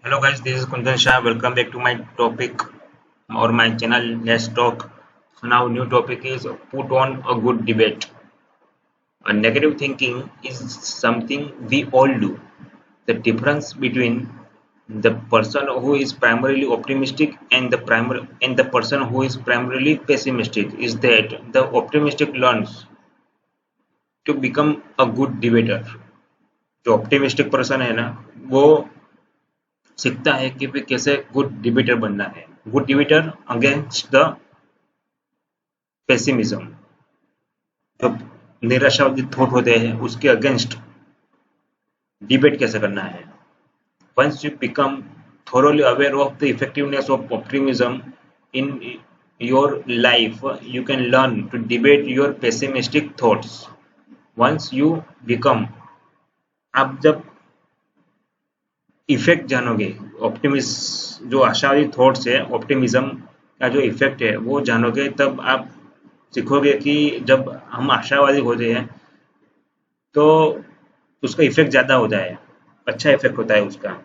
Hello guys, this is Kundan Shah. Welcome back to my topic or my channel. Let's talk. So now new topic is put on a good debate. A negative thinking is something we all do. The difference between the person who is primarily optimistic and the person who is primarily pessimistic is that the optimistic learns to become a good debater. जो optimistic person है ना वो सीखता है कि वे कैसे good debater बनना है good debater against the pessimism जो निराशावादी थॉट होते हैं उसके अगेंस्ट डिबेट कैसे करना है once you become thoroughly aware of the effectiveness of optimism in your life you can learn to debate your pessimistic thoughts once you become आप जब इफेक्ट जानोगे ऑप्टिमिस्ट जो आशावादी थॉट्स है ऑप्टिमिज्म का जो इफेक्ट है वो जानोगे तब आप सीखोगे कि जब हम आशावादी होते हैं तो उसका इफेक्ट ज़्यादा होता है अच्छा इफेक्ट होता है उसका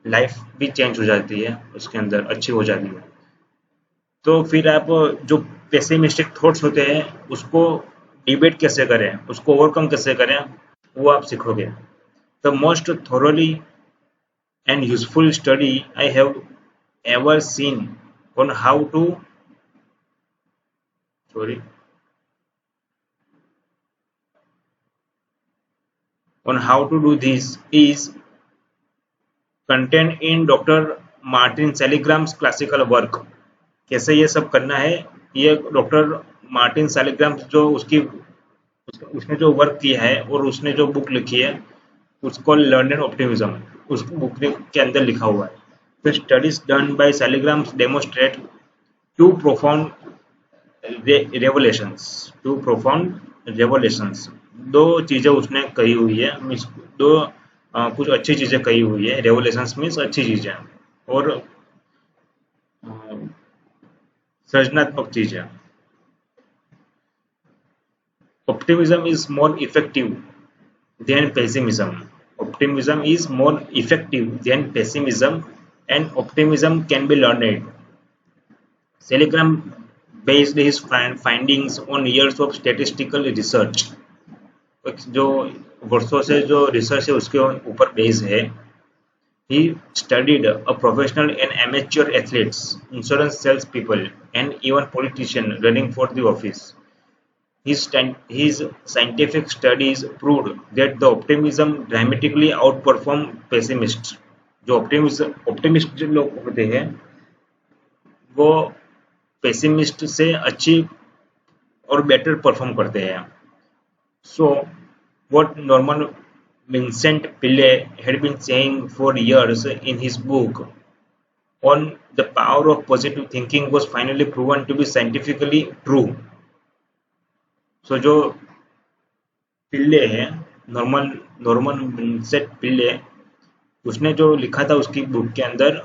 लाइफ भी चेंज हो जाती है उसके अंदर अच्छी हो जाती है तो फिर आप जो पेसिमिस्टिक थॉट्स होते हैं उसको डिबेट कैसे करें उसको ओवरकम कैसे करें वो आप सीखोगे the most thoroughly and useful study I have ever seen on how to sorry on how to do this is contained in Dr. Martin Seligram's classical work. कैसे ये सब करना है ये डॉक्टर मार्टिन सैलिग्राम जो उसने जो वर्क किया है और उसने जो बुक लिखी है उसको लर्न एंड ऑप्टिमिज्म उस बुक के अंदर लिखा हुआ है The studies done by Saligrams demonstrate two profound revelations. Two profound revelations. दो चीजें उसने कही हुई है मीन्स दो कुछ अच्छी चीजें कही हुई है रेवोल्यूशंस मीन्स अच्छी चीजें और सृजनात्मक चीजें Optimism is more effective than pessimism. Optimism is more effective than pessimism and optimism can be learned. Seligram based his findings on years of statistical research. जो वर्षों से जो रिसर्च है उसके ऊपर बेस है He studied a professional and amateur athletes, insurance salespeople, and even politicians running for the office. His scientific studies proved that the optimism dramatically outperformed pessimists. जो optimist लोग होते हैं वो पेसिमिस्ट से अच्छी और बेटर परफॉर्म करते हैं So, what Norman Vincent Pillay had been saying for years in his book on the power of positive thinking was finally proven to be scientifically true. So, जो पिल्ले है नॉर्मन विंसेंट पिल्ले उसने जो लिखा था उसकी book के अंदर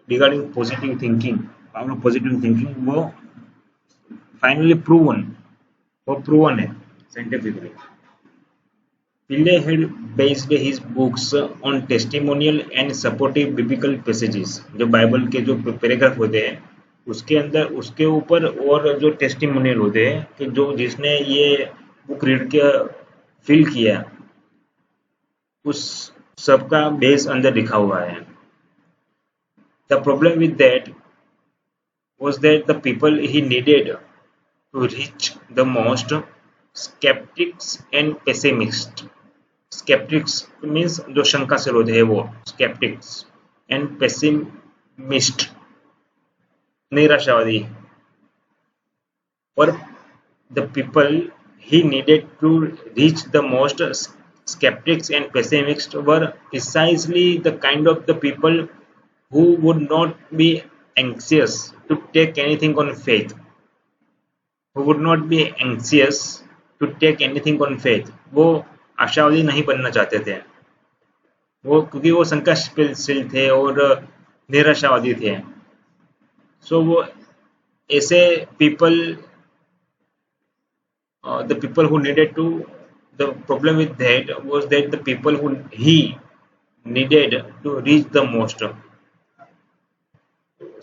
regarding positive thinking power of positive thinking वो फाइनली प्रूवन है scientifically Pillay had based his books on testimonial and supportive biblical passages. जो बाइबल के जो पैराग्राफ होते हैं उसके अंदर उसके ऊपर और जो टेस्टिमोनियल होते हैं कि जो जिसने ये बुक रीड किया फील किया उस सबका बेस अंदर लिखा हुआ है The problem with that was that the people he needed to reach the most skeptics and pessimists. Skeptics means जो शंकाशील होते हैं वो skeptics and pessimist निराशावादी और the people he needed to reach the most skeptics and pessimists were precisely the kind of the people who would not be anxious to take anything on faith वो आशावादी नहीं बनना चाहते थे वो क्योंकि वो संकटशील थे और निराशावादी थे सो वो ऐसे people the people who needed to the problem with that was that the people who he needed to reach the most.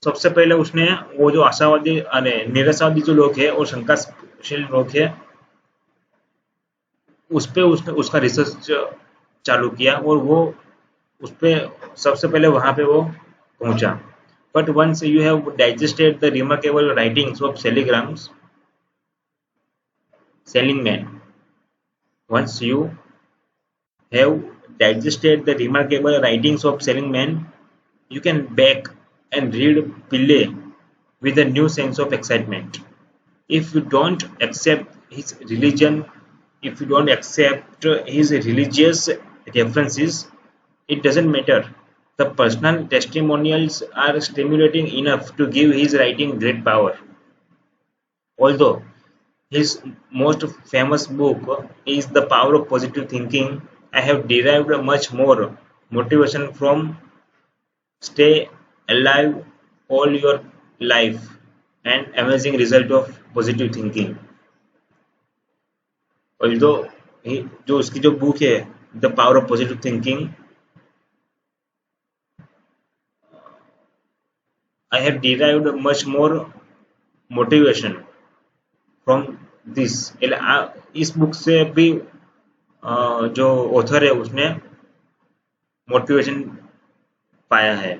सबसे पहले उसने वो जो आशावादी अरे निराशावादी जो लोग हैं और शंकाशील लोग हैं उस पे उसने उसका रिसर्च चालू किया और वो उस पे सबसे पहले वहां पे वो पहुंचा. But once you have digested the remarkable writings of selling man, once you have digested the remarkable writings of selling man, you can back and read Pillay with a new sense of excitement. If you don't accept his religion, if you don't accept his religious references, it doesn't matter. The personal testimonials are stimulating enough to give his writing great power. Although his most famous book is The Power of Positive Thinking, I have derived much more motivation from Stay Alive All Your Life, an amazing result of positive thinking. Although जो उसकी जो book है the power of positive thinking, I have derived much more motivation from this. इस book से भी जो author है उसने मोटिवेशन पाया है.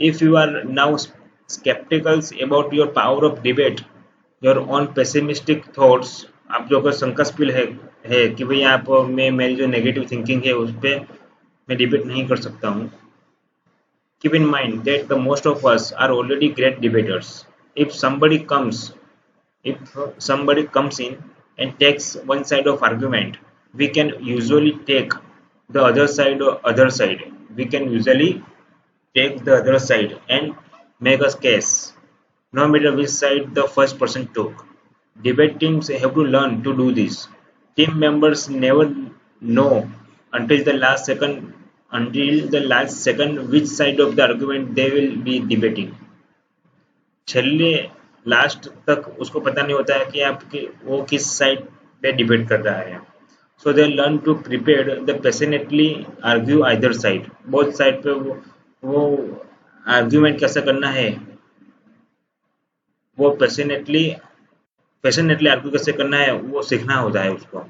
If you are now skeptical about your power of debate, your own pessimistic thoughts, आप जो अगर शंकास्पील है कि भाई आप में मेरी जो नेगेटिव थिंकिंग है उस पर मैं डिबेट नहीं कर सकता हूँ. Keep in mind that the most of us are already great debaters. If somebody comes in and takes one side of argument, we can usually take the other side. We can usually take the other side and make a case, no matter which side the first person took. Debate teams have to learn to do this. Team members never know until the last second which side of the argument they will be debating. छल्ले last तक उसको पता नहीं होता है कि आपकी वो किस साइड पे डिबेट कर रहा है. So they learn to prepare the passionately argue either side. Both side पे वो आर्ग्यूमेंट कैसे करना है, वो पैशनेटली आर्ग्यू कैसे करना है वो सीखना होता है उसको.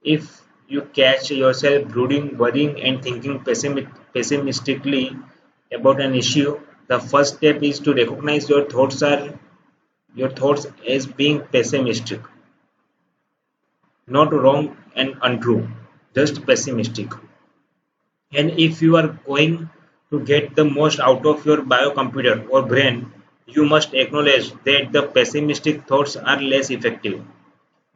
If you catch yourself brooding, worrying, and thinking pessimistically about an issue, the first step is to recognize your thoughts as being pessimistic, not wrong and untrue, just pessimistic. And if you are going to get the most out of your biocomputer or brain, you must acknowledge that the pessimistic thoughts are less effective.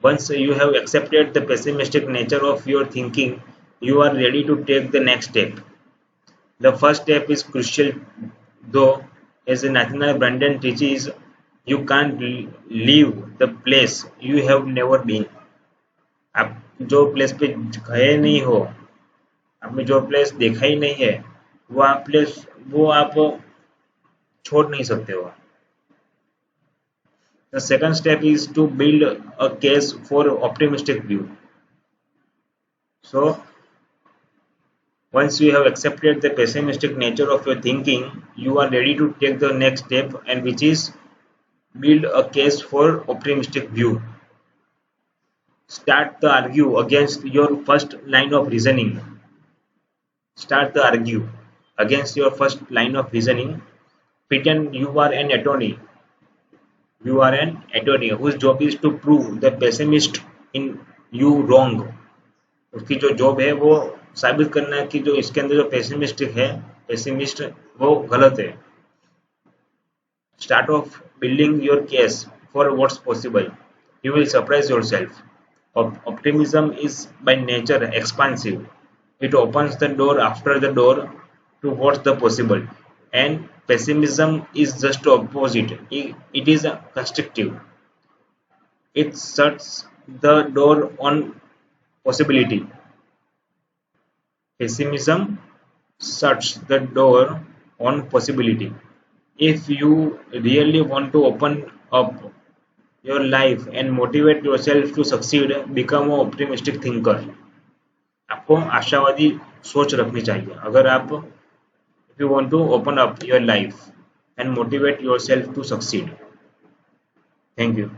Once you have accepted the pessimistic nature of your thinking, you are ready to take the next step. The first step is crucial, though, as Nathaniel Branden teaches, you can't leave the place you have never been. आप जो place पे गए नहीं हो, आपने जो place देखा ही नहीं है, वो आप छोड़ नहीं सकते हो. The second step is to build a case for optimistic view. So, once you have accepted the pessimistic nature of your thinking, you are ready to take the next step, and which is build a case for optimistic view. Start the argue against your first line of reasoning. Pretend you are an attorney. You are an attorney whose job is to prove the pessimist in you wrong. उसकी जो job है वो साबित करना है कि जो इसके अंदर जो पेसिमिस्ट वो गलत है. Start off building your case for what's possible. You will surprise yourself. Optimism is by nature expansive. It opens the door after the door to what's the possible. And pessimism is just the opposite. It is constrictive. It shuts the door on possibility. Pessimism shuts the door on possibility. If you really want to open up your life and motivate yourself to succeed, become an optimistic thinker. आप आपको आशावादी सोच रखनी चाहिए अगर आप if you want to open up your life and motivate yourself to succeed. Thank you.